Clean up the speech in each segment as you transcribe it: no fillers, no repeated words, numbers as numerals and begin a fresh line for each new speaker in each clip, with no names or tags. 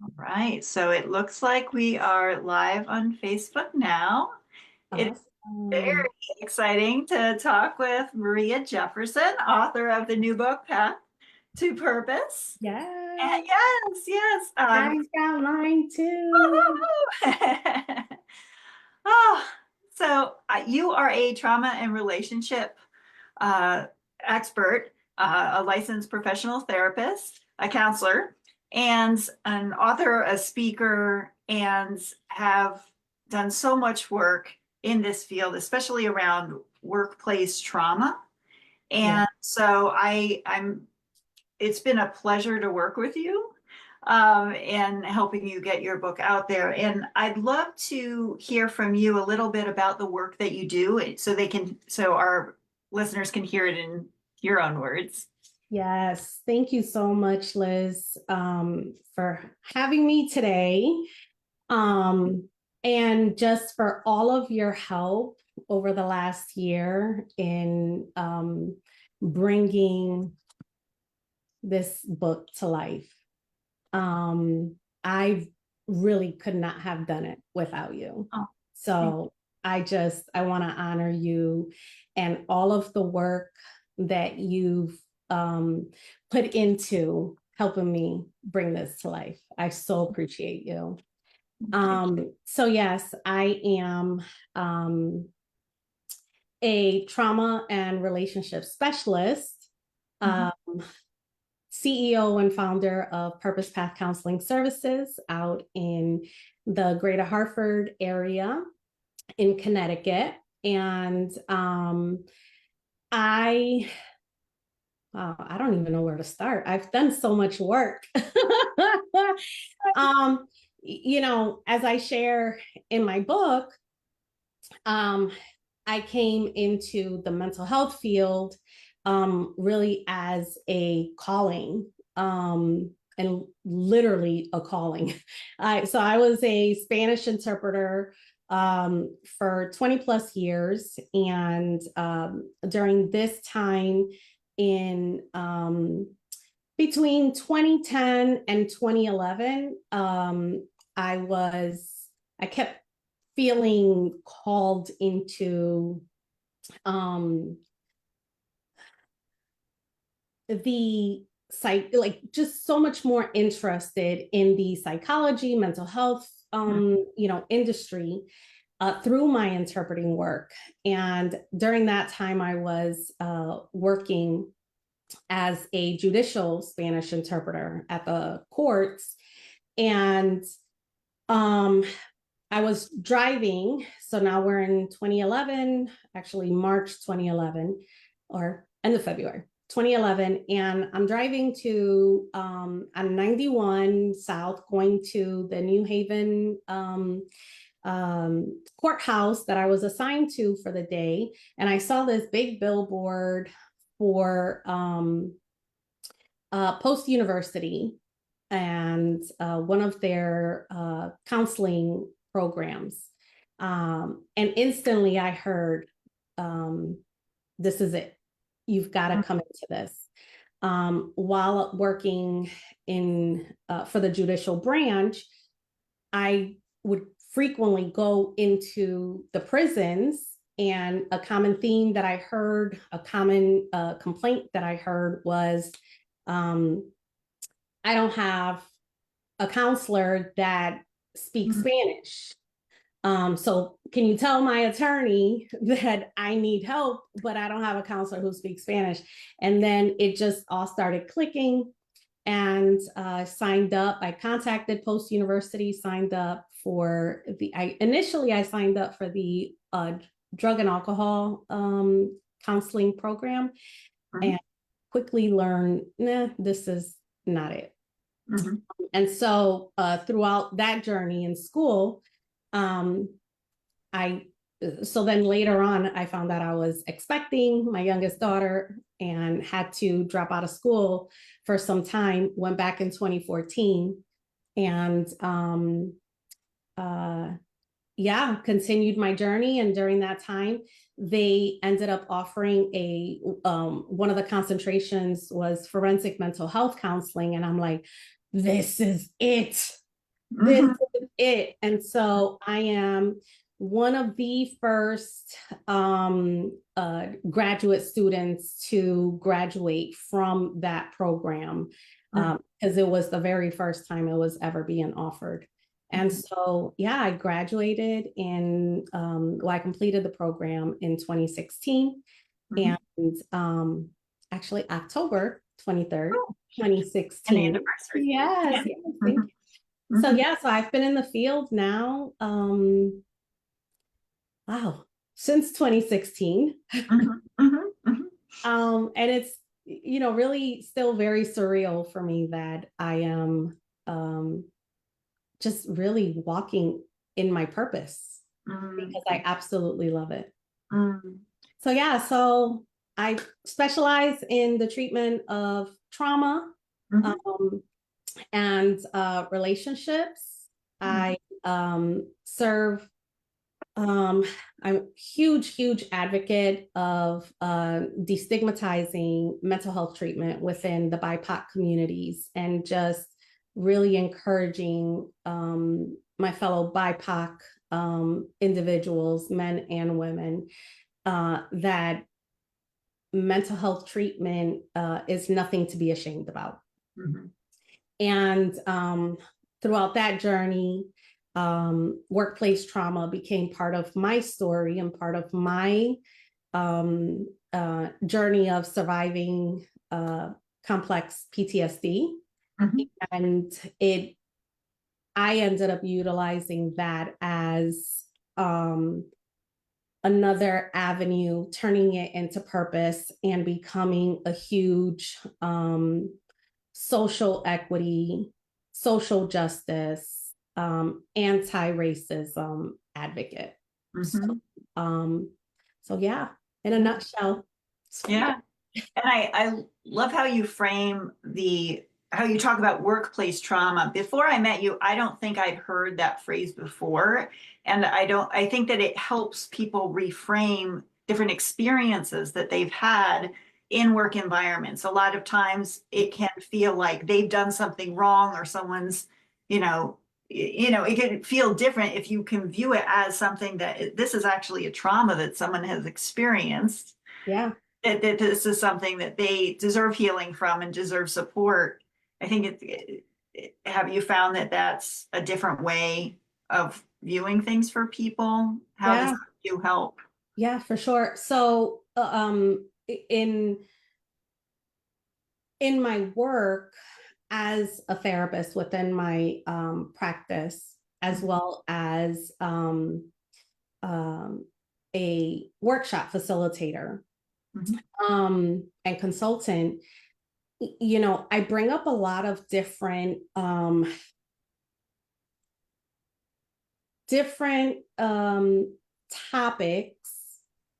All right, so it looks like we are live on Facebook now. It's very
Awesome.
exciting to talk with Maria Jefferson, author of the new book, Path to Purpose.
Yes.
Yes, yes.
I got mine too.
Oh, so you are a trauma and relationship uh, expert, a licensed professional therapist, a counselor, and an author, a speaker, and have done so much work in this field, especially around workplace trauma.
Yeah.
And so I'm it's been a pleasure to work with you and helping you get your book out there. And I'd love to hear from you a little bit about the work that you do so our listeners can hear it in your own words.
Yes. Thank you so much, Liz, for having me today. Um, and just for all of your help over the last year in bringing this book to life. I really could not have done it without you.
Oh, thank
So I want to honor you and all of the work that you've put into helping me bring this to life. I so appreciate you.
you.
So yes, I am a trauma and relationship specialist.
Mhm.
Um, CEO and founder of Purpose Path Counseling Services out in the greater Hartford area in Connecticut. And I, I don't even know where to start. I've done so much work. um, as I share in my book, um, I came into the mental health field really as a calling and literally a calling. So I was a Spanish interpreter for 20 plus years. And during this time in between 2010 and 2011, I kept feeling called into um the psych, like just so much more interested in the psychology, mental health industry through my interpreting work. And during that time I was working as a judicial Spanish interpreter at the courts. And um I was driving. So now we're in 2011, actually March 2011, or end of February 2011. And I'm driving to on 91 South, going to the New Haven courthouse that I was assigned to for the day. And I saw this big billboard for Post University and one of their counseling programs. And instantly I heard, this is it. You've got to come into this. While working in for the judicial branch, I would frequently go into the prisons. And a common theme that I heard, a common complaint that I heard was, um, I don't have a counselor that speaks
Mhm.
Spanish. So can you tell my attorney that I need help, but I don't have a counselor who speaks Spanish? And then it just all started clicking and signed up. I contacted Post University, signed up for I signed up for the drug and alcohol counseling program and quickly learned, nah, this is not it.
Mhm.
And so throughout that journey in school, um, I so then later on, I found out I was expecting my youngest daughter and had to drop out of school for some time. Went back in 2014 and uh, yeah, continued my journey. And during that time, they ended up offering one of the concentrations was forensic mental health counseling. And I'm like, this is it. this
Mhm.
is it. And so I am one of the first graduate students to graduate from that program, because it was the very first time it was ever being offered. And so, yeah, I graduated I completed the program in 2016,
Mhm.
and actually October 23rd,
Oh, an
2016.
anniversary.
Yes,
Yeah.
yes, thank
Mhm.
you. So
Mhm.
yeah, so I've been in the field now, wow, since 2016.
Mhm. Mhm. Mhm.
And it's, really still very surreal for me that I am um just really walking in my purpose, because I
Mhm.
absolutely love it.
Mhm.
So yeah, so I specialize in the treatment of trauma,
Mhm.
um, and relationships. I serve. I'm a huge advocate of destigmatizing mental health treatment within the BIPOC communities, and just really encouraging my fellow BIPOC individuals, men and women, that mental health treatment is nothing to be ashamed about.
Mhm.
And throughout that journey, workplace trauma became part of my story and part of my journey of surviving complex PTSD.
Mhm.
And I ended up utilizing that as um, another avenue, turning it into purpose and becoming a huge social equity, social justice, anti-racism advocate. So,
Mhm.
um, so yeah, in a nutshell. So yeah.
Yeah. And I love how you frame how you talk about workplace trauma. Before I met you, I don't think I'd heard that phrase before. And I think that it helps people reframe different experiences that they've had in work environments. A lot of times it can feel like they've done something wrong, or someone's, you know, it can feel different if you can view it as something that this is actually a trauma that someone has experienced,
Yeah.
that this is something that they deserve healing from and deserve support. I think have you found that that's a different way of viewing things for people? How does
Yeah.
that you help?
Yeah, for sure. So, in my work as a therapist within my practice, as well as um, a workshop facilitator
Mhm.
and consultant, I bring up a lot of different topics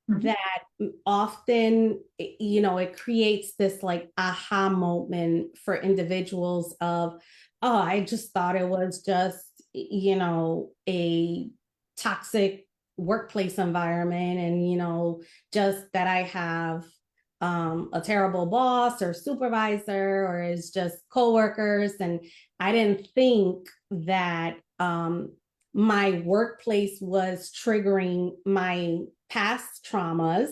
Mhm.
that often, it creates this like aha moment for individuals of, oh, I just thought it was just, a toxic workplace environment, and, just that I have a terrible boss or supervisor, or it's just coworkers. And I didn't think that my workplace was triggering my past traumas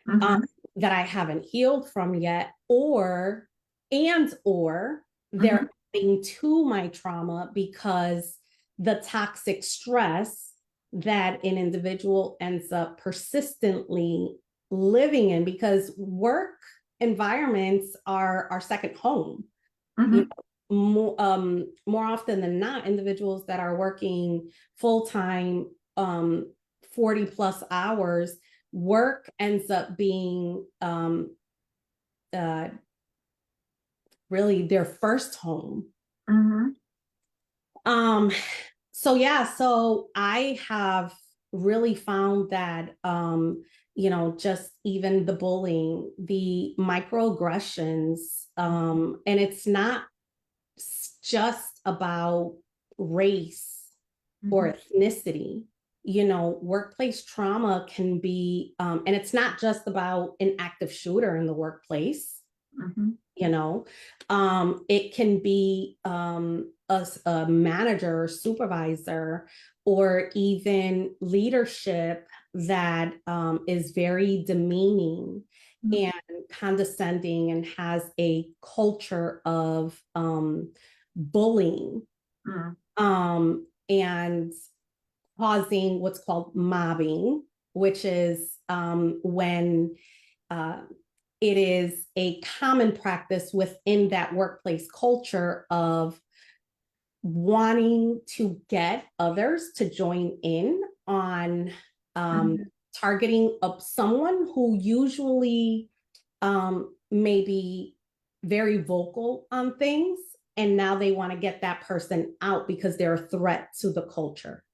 um,
Mhm.
that I haven't healed from yet, or
Mhm.
they're adding to my trauma because the toxic stress that an individual ends up persistently living in, because work environments are our second home. You
Mhm.
know, more often than not, individuals that are working full time, 40 plus hours, work ends up being uh, really their first home.
Mhm.
Um, so yeah, so I have really found that just even the bullying, the microaggressions, and it's not just about race or
Mhm.
ethnicity. Workplace trauma can be, and it's not just about an active shooter in the workplace.
Mhm.
you know. It can be a manager or supervisor or even leadership that is very demeaning
Mhm.
and condescending and has a culture of bullying,
Mhm.
and causing what's called mobbing, which is when uh, it is a common practice within that workplace culture of wanting to get others to join in on
Mhm.
targeting of someone who usually may be very vocal on things. And now they want to get that person out because they're a threat to the culture,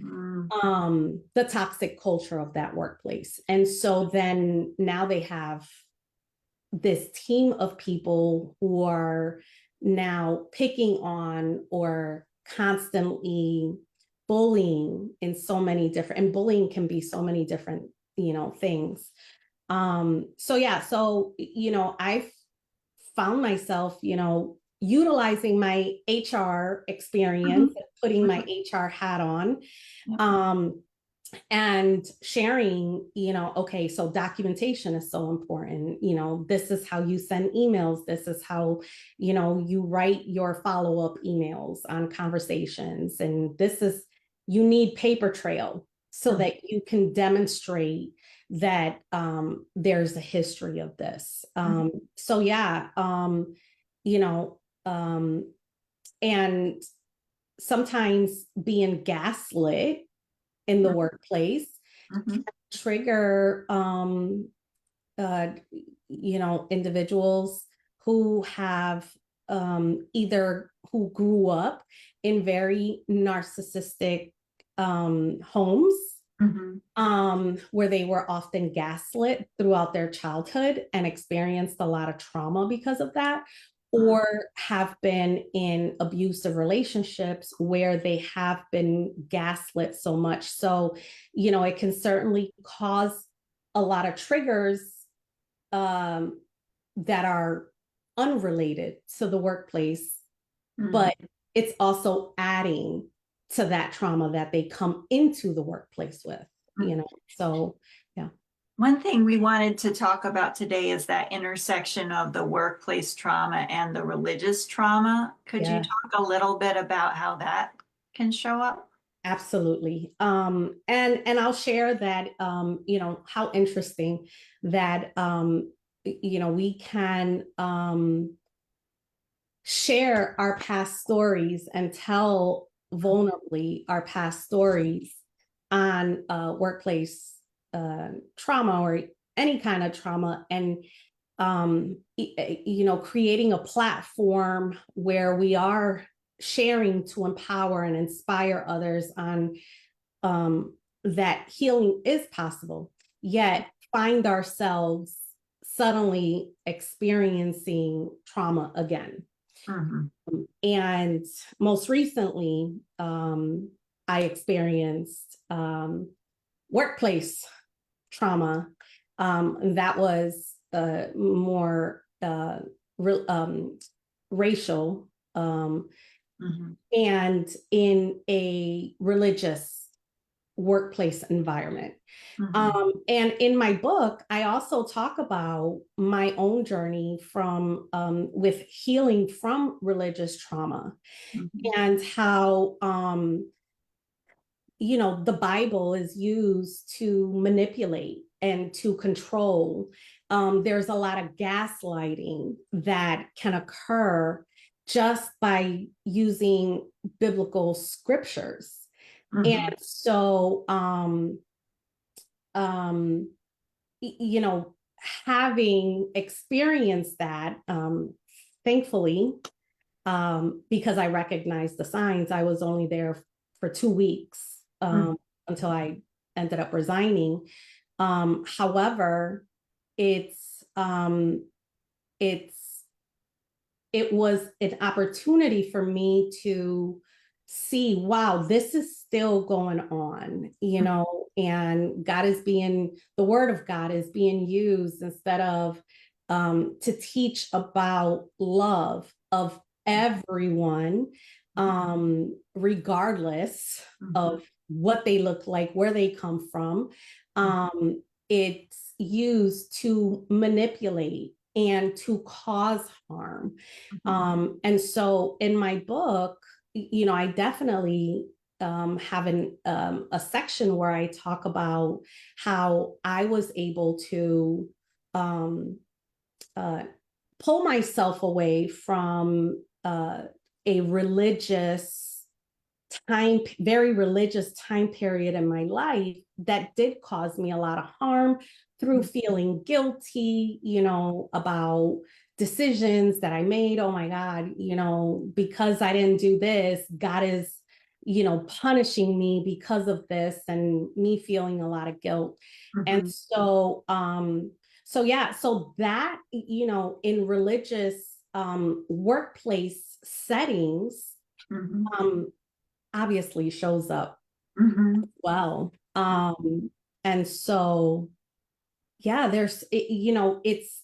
Mhm.
the toxic culture of that workplace. And so then now they have this team of people who are now picking on or constantly bullying in so many different, and bullying can be so many different, things. So yeah, so I've found myself, utilizing my HR experience,
Mhm.
putting my
Mhm.
HR hat on,
Yep.
um, and sharing, okay, so documentation is so important. This is how you send emails. This is how, you write your follow-up emails on conversations. And this is, you need paper trail so
Mhm.
that you can demonstrate that there's a history of this.
Mhm.
So yeah, you know, and sometimes being gaslit in the workplace
Mhm.
trigger uh individuals who have either who grew up in very narcissistic homes,
Mhm.
where they were often gaslit throughout their childhood and experienced a lot of trauma because of that,
Mhm.
or have been in abusive relationships where they have been gaslit so much. So, it can certainly cause a lot of triggers um, that are unrelated to the workplace,
Mhm.
but it's also adding to that trauma that they come into the workplace with,
Mhm.
So yeah.
One thing we wanted to talk about today is that intersection of the workplace trauma and the religious trauma. Could you
Yeah,
talk a little bit about how that can show up?
absolutely. And I'll share that, how interesting that, we can share our past stories and tell vulnerably our past stories on workplace trauma or any kind of trauma, and creating a platform where we are sharing to empower and inspire others on that healing is possible, yet find ourselves suddenly experiencing trauma again.
Mhm.
And most recently, I experienced workplace trauma that was more racial,
Mhm.
and in a religious workplace environment.
Mhm.
And in my book, I also talk about my own journey from with healing from religious trauma,
Mhm.
and how the Bible is used to manipulate and to control. There's a lot of gaslighting that can occur just by using biblical scriptures. And
Mhm.
so um you know, having experienced that, thankfully, because I recognized the signs, I was only there for 2 weeks,
Mhm.
until I ended up resigning. However, it's it's it was an opportunity for me to see, wow, this is still going on, and the word of God is being used instead of to teach about love of everyone, regardless of what they look like, where they come from. It's used to manipulate and to cause harm. And so in my book, I definitely have a section where I talk about how I was able to um, pull myself away from a very religious time period in my life that did cause me a lot of harm through feeling guilty, about decisions that I made. Oh my God, because I didn't do this, God is, punishing me because of this, and me feeling a lot of guilt. And so yeah, so that, in religious workplace settings, obviously shows up well. And so yeah, it's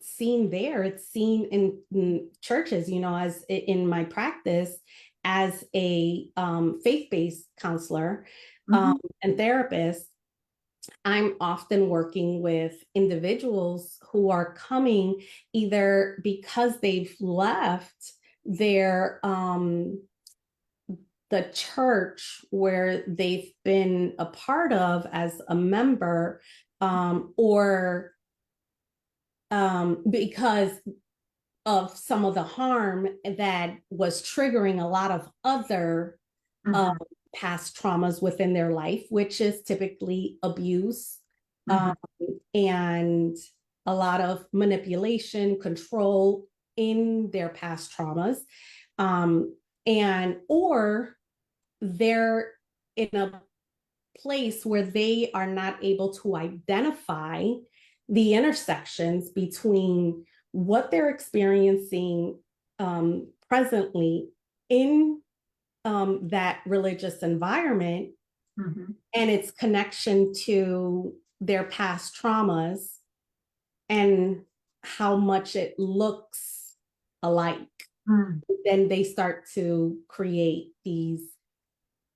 seen there, it's seen in churches, as in my practice as a faith-based counselor and therapist. I'm often working with individuals who are coming either because they've left their the church where they've been a part of as a member, or because of some of the harm that was triggering a lot of other past traumas within their life, which is typically abuse, and a lot of manipulation, control in their past traumas, or they're in a place where they are not able to identify the intersections between what they're experiencing presently in that religious environment and its connection to their past traumas and how much it looks alike. Then they start to create these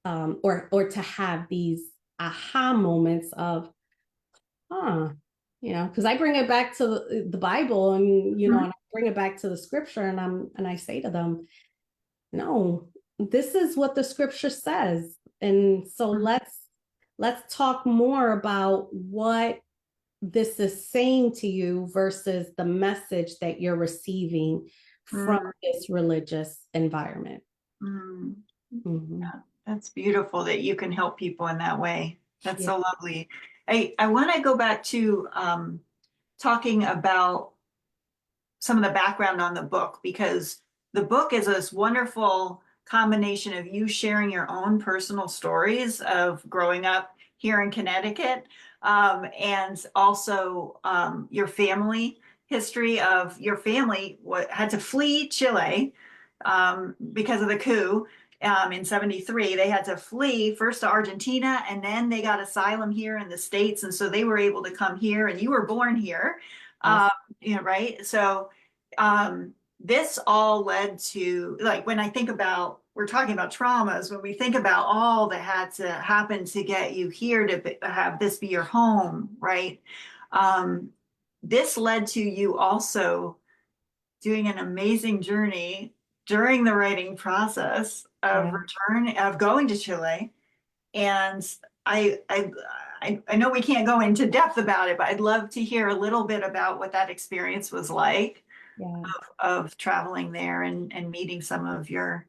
or to have these aha moments of, because I bring it back to the Bible, and and I bring it back to the scripture, and I say to them, no, this is what the scripture says. And so let's talk more about what this is saying to you versus the message that you're receiving from this religious environment.
Yeah, that's beautiful that you can help people in that way. That's so lovely. I want to go back to talking about some of the background on the book, because the book is this wonderful combination of you sharing your own personal stories of growing up here in Connecticut, and also your family history of your family had to flee Chile because of the coup in 73. They had to flee first to Argentina, and then they got asylum here in the States. And so they were able to come here, and you were born here. Right? So this all led to, like, when I think about, we're talking about traumas, when we think about all that had to happen to get you here to have this be your home, right? This led to you also doing an amazing journey during the writing process of going to Chile. And I, I, I know we can't go into depth about it, but I'd love to hear a little bit about what that experience was like of traveling there and meeting some of your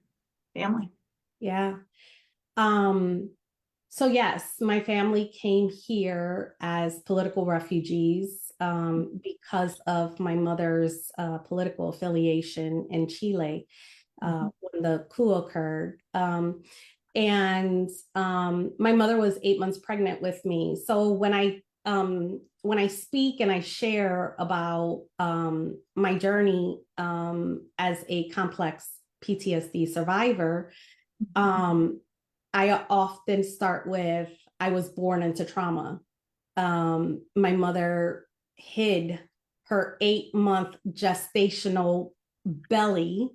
family.
Yeah. So yes, my family came here as political refugees because of my mother's political affiliation in Chile when the coup occurred. And my mother was 8 months pregnant with me. So when I speak and I share about my journey as a complex PTSD survivor, I often start with, I was born into trauma. My mother hid her 8-month gestational belly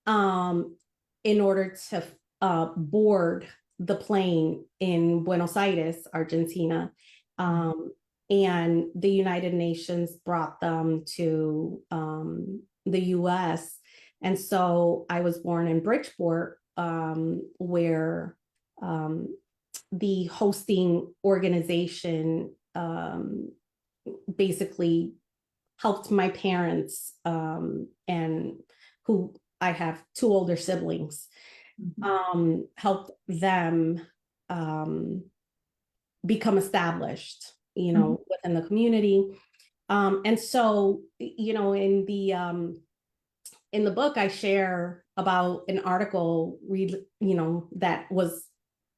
in order to board the plane in Buenos Aires, Argentina. And the United Nations brought them to the US. And so I was born in Bridgeport, where the hosting organization basically helped my parents, and who I have 2 older siblings, helped them become established, within the community. And so, in the book, I share about an article, that was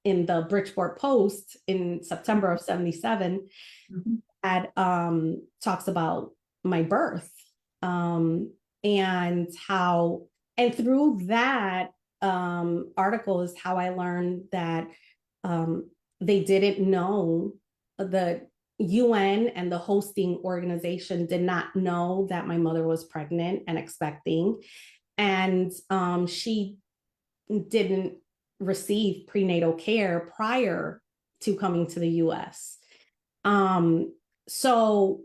in the Bridgeport Post in September of 77, that talks about my birth, and how, and through that article is how I learned that they didn't know, the UN and the hosting organization did not know that my mother was pregnant and expecting, and she didn't receive prenatal care prior to coming to the US. So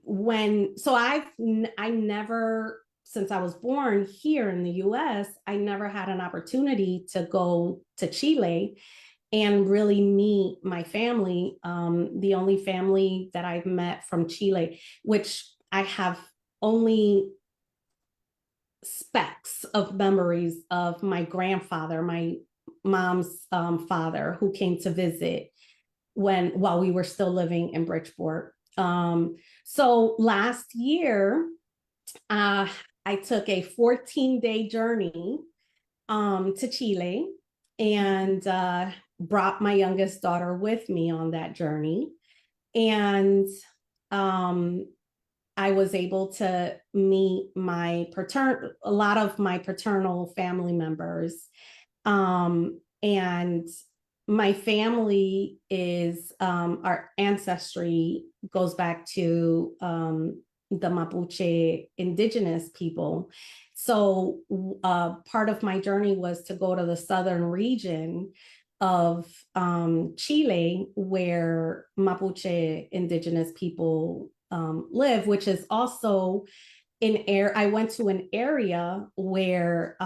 I never, since I was born here in the US, I never had an opportunity to go to Chile and really meet my family. The only family that I've met from Chile, which I have only specks of memories of my grandfather, my mom's father, who came to visit while we were still living in Bridgeport. So last year, I took a 14-day journey to Chile, and brought my youngest daughter with me on that journey. And I was able to meet a lot of my paternal family members. And my family is, our ancestry goes back to the Mapuche indigenous people. So part of my journey was to go to the southern region of Chile, where Mapuche indigenous people live, which is also I went to an area where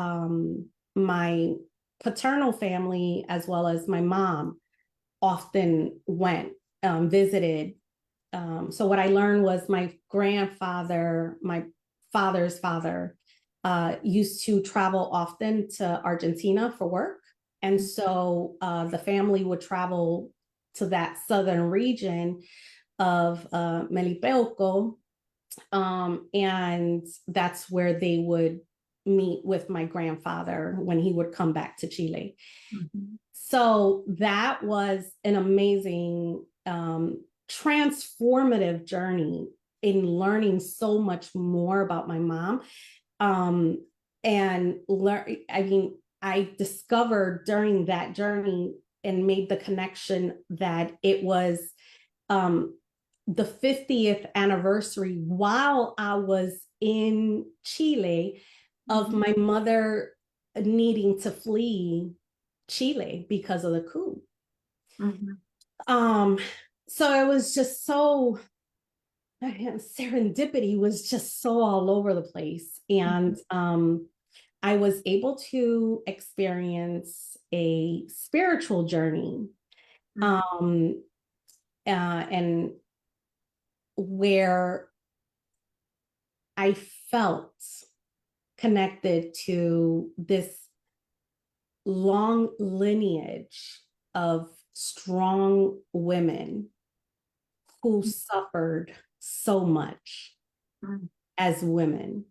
my paternal family, as well as my mom, often went, visited. So what I learned was my grandfather, my father's father, used to travel often to Argentina for work. And so the family would travel to that southern region of Melipeuco, and that's where they would meet with my grandfather when he would come back to Chile. So that was an amazing, transformative journey in learning so much more about my mom. I discovered during that journey and made the connection that it was the 50th anniversary while I was in Chile of my mother needing to flee Chile because of the coup. So it was just so, serendipity was just so all over the place. And I was able to experience a spiritual journey, and where I felt connected to this long lineage of strong women who suffered so much as women.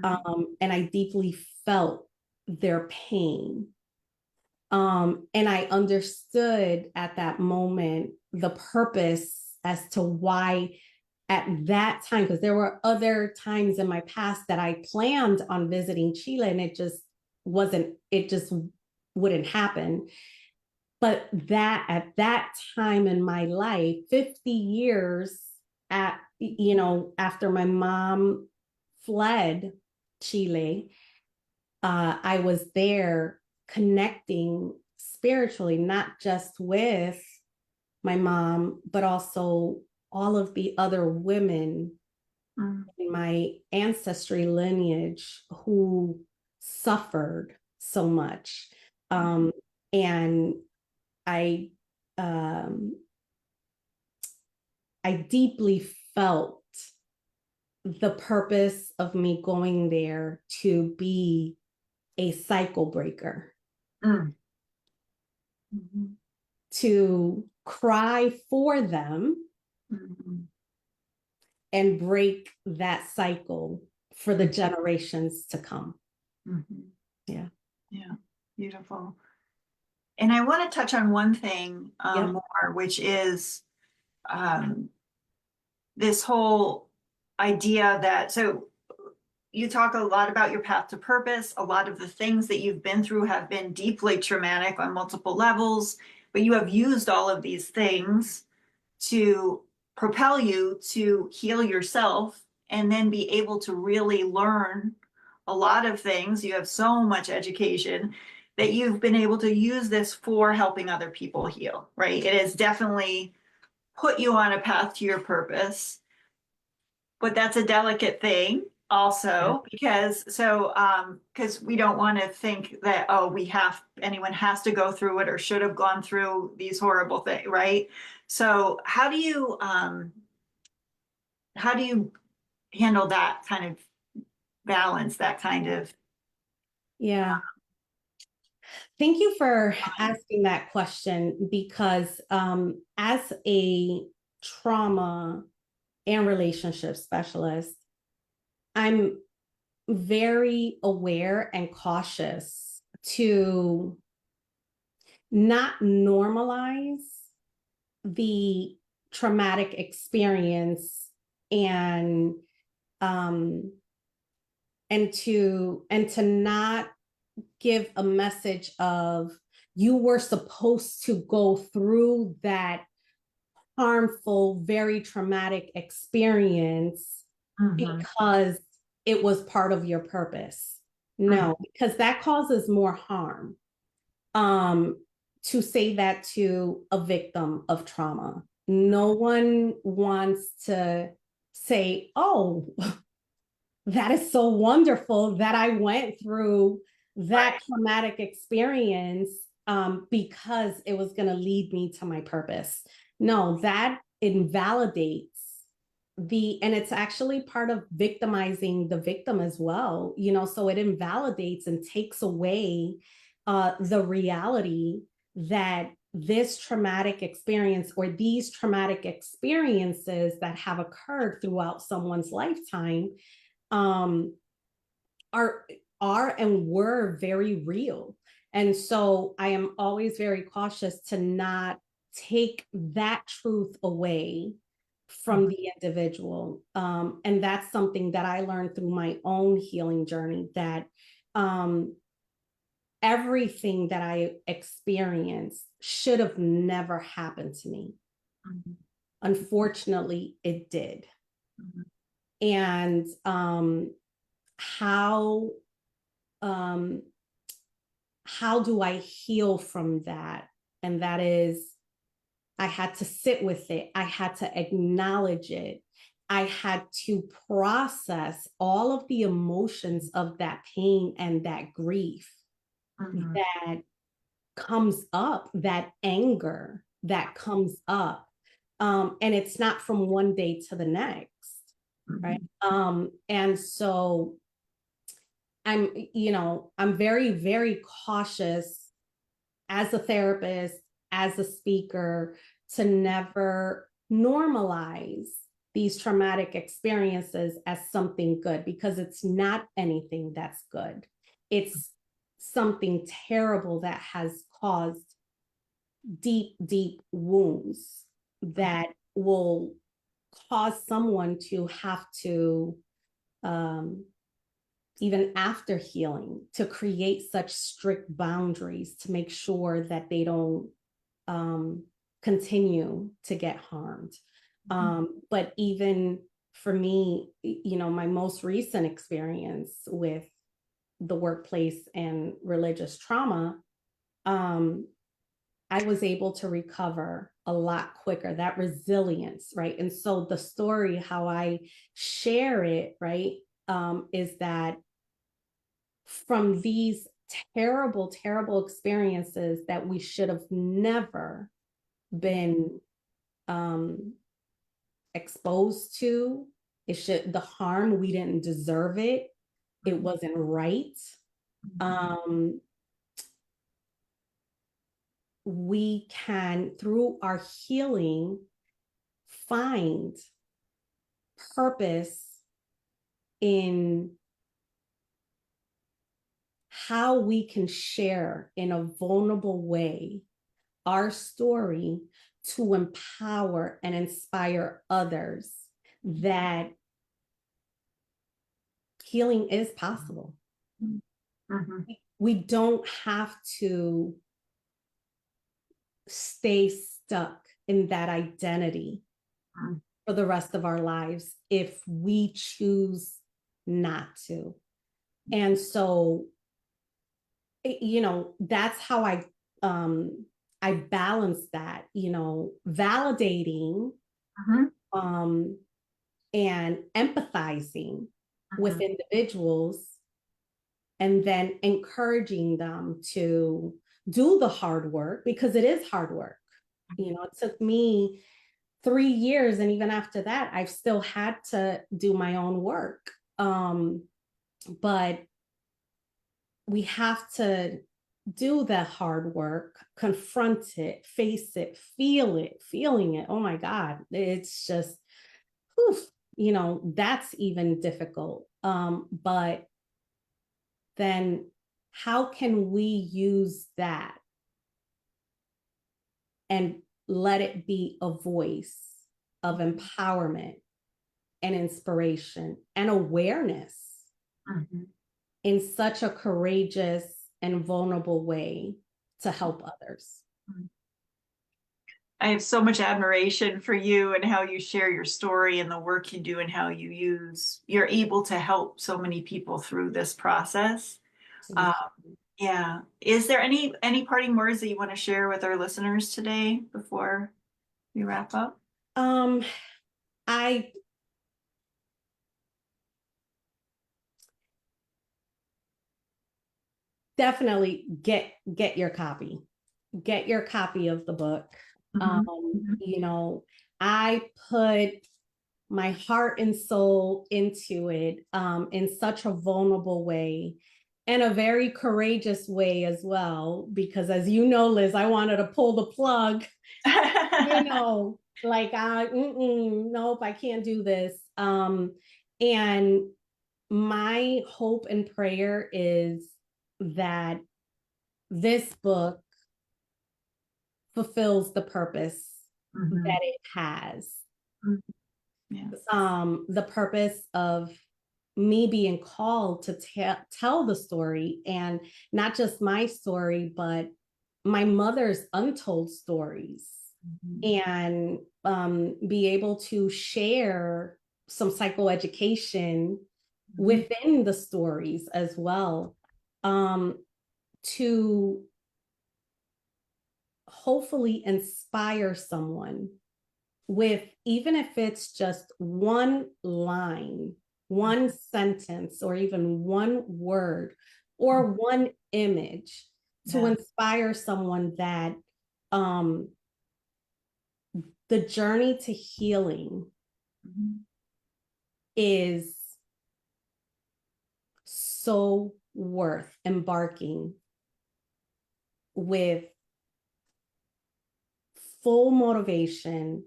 And I deeply felt their pain. And I understood at that moment the purpose as to why at that time, because there were other times in my past that I planned on visiting Chile and it just wouldn't happen. But that at that time in my life, 50 years after my mom fled Chile, I was there connecting spiritually, not just with my mom, but also all of the other women in my ancestry lineage who suffered so much. And I, um, I deeply felt the purpose of me going there to be a cycle breaker,
Mm.
to cry for them and break that cycle for the generations to come. Yeah.
Yeah, beautiful. And I want to touch on one thing
Yep.
more, which is this whole idea that, so you talk a lot about your path to purpose. A lot of the things that you've been through have been deeply traumatic on multiple levels, but you have used all of these things to propel you to heal yourself and then be able to really learn a lot of things. You have so much education that you've been able to use this for helping other people heal, right? It has definitely put you on a path to your purpose, but that's a delicate thing also, because we don't want to think that, oh, anyone has to go through it or should have gone through these horrible things, right? So how do you handle that kind of balance, that kind of
Yeah. Thank you for asking that question, because as a trauma and relationship specialist, I'm very aware and cautious to not normalize the traumatic experience and um to not give a message of you were supposed to go through that harmful, very traumatic experience because it was part of your purpose. No, because that causes more harm. To say that to a victim of trauma, no one wants to say, oh, that is so wonderful that I went through that traumatic experience because it was going to lead me to my purpose. No, that invalidates and it's actually part of victimizing the victim as well, so it invalidates and takes away the reality that this traumatic experience or these traumatic experiences that have occurred throughout someone's lifetime are and were very real. And so I am always very cautious to not take that truth away from the individual. And that's something that I learned through my own healing journey, that everything that I experienced should have never happened to me. Unfortunately, it did. And how do I heal from that? And that is, I had to sit with it. I had to acknowledge it. I had to process all of the emotions of that pain and that grief that comes up, that anger that comes up. And it's not from one day to the next, right? And so I'm very, very cautious as a therapist, as a speaker, to never normalize these traumatic experiences as something good, because it's not anything that's good. It's something terrible that has caused deep, deep wounds that will cause someone to have to even after healing, to create such strict boundaries to make sure that they don't continue to get harmed. But even for me, my most recent experience with the workplace and religious trauma, I was able to recover a lot quicker, that resilience, right? And so the story, how I share it, right, is that from these terrible, terrible experiences that we should have never been exposed to, the harm, we didn't deserve it. It wasn't right. We can, through our healing, find purpose in how we can share in a vulnerable way our story to empower and inspire others that healing is possible. We don't have to stay stuck in that identity for the rest of our lives if we choose not to. And so, that's how I balance that, validating and empathizing with individuals, and then encouraging them to do the hard work, because it is hard work. It took me 3 years, and even after that, I've still had to do my own work. But we have to do the hard work, confront it, face it, feeling it. Oh my God, it's just, that's even difficult. But then how can we use that and let it be a voice of empowerment and inspiration and awareness in such a courageous and vulnerable way to help others?
I have so much admiration for you and how you share your story and the work you do and how you're able to help so many people through this process. Yeah. Is there any parting words that you want to share with our listeners today before we wrap up?
I definitely get your copy. Get your copy of the book. I put my heart and soul into it in such a vulnerable way, and a very courageous way as well, because as you know, Liz, I wanted to pull the plug, like, nope, I can't do this. And my hope and prayer is that this book fulfills the purpose that it has.
Yes.
The purpose of me being called to tell the story, and not just my story, but my mother's untold stories, and be able to share some psychoeducation within the stories as well, to hopefully inspire someone with, even if it's just one line, one sentence, or even one word, or one image, to inspire someone that the journey to healing is so worth embarking with full motivation,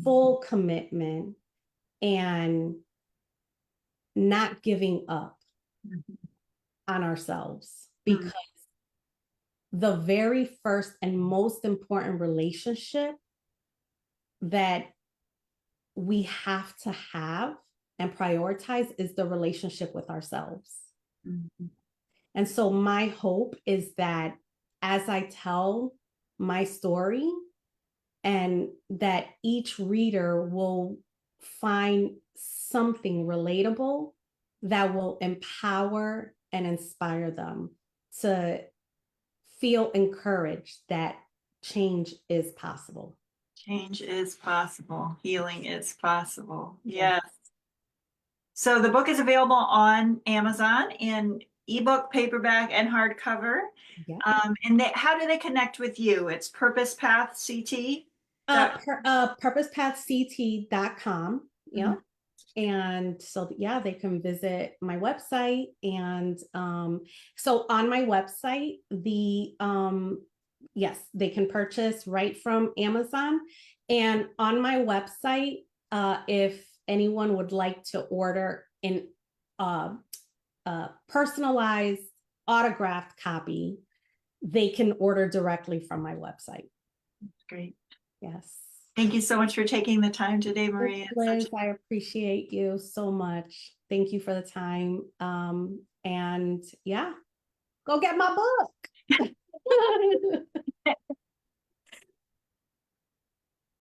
full commitment, and not giving up on ourselves. Because the very first and most important relationship that we have to have and prioritize is the relationship with ourselves. And so my hope is that as I tell my story and that each reader will find something relatable that will empower and inspire them to feel encouraged that change is possible.
Change is possible. Healing is possible.
Yeah.
Yes. So the book is available on Amazon in ebook, paperback, and hardcover.
Yeah.
And how do they connect with you? It's Purpose Path CT.
Purposepathct.com. Yeah. And so, yeah, they can visit my website. And so on my website, yes, they can purchase right from Amazon. And on my website, if anyone would like to order an personalized autographed copy, they can order directly from my website.
Great.
Yes.
Thank you so much for taking the time today, Maria.
Liz, I appreciate you so much. Thank you for the time. And yeah, go get my book.